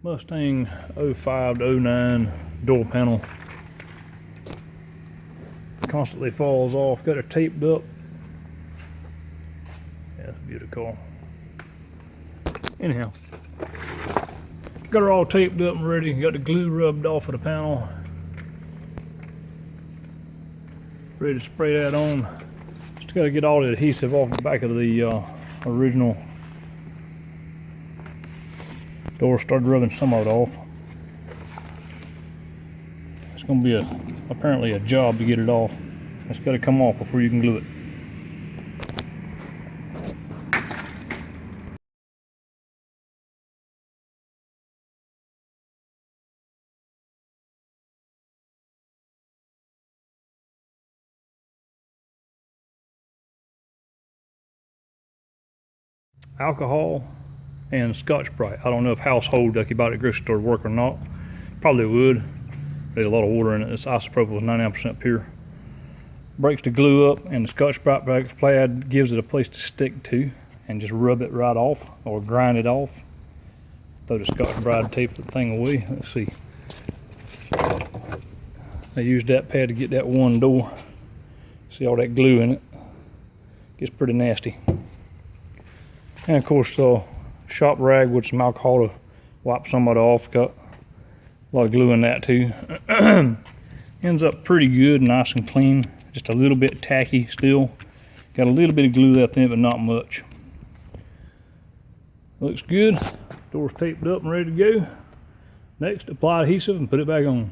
Mustang 05 to 09 door panel. Constantly falls off. Got it taped up. Yeah, that's a beautiful car. Anyhow, got her all taped up and ready. Got the glue rubbed off of the panel. Ready to spray that on. Just got to get all the adhesive off the back of the original door. Started rubbing some of it off. It's going to be apparently a job to get it off. It's got to come off before you can glue it. Alcohol and Scotch-Brite. I don't know if household like you buy at the grocery store would work or not. Probably would. There's a lot of water in it. This isopropyl is 99% pure. Breaks the glue up, and the Scotch-Brite pad gives it a place to stick to, and just rub it right off or grind it off. Throw the Scotch-Brite tape the thing away. Let's see. I used that pad to get that one door. See all that glue in it. Gets pretty nasty. And of course, shop rag with some alcohol to wipe some of it off. Got a lot of glue in that too. Ends up pretty good, nice and clean. Just a little bit tacky still. Got a little bit of glue left in it, but not much. Looks good. Door's taped up and ready to go. Next, apply adhesive and put it back on.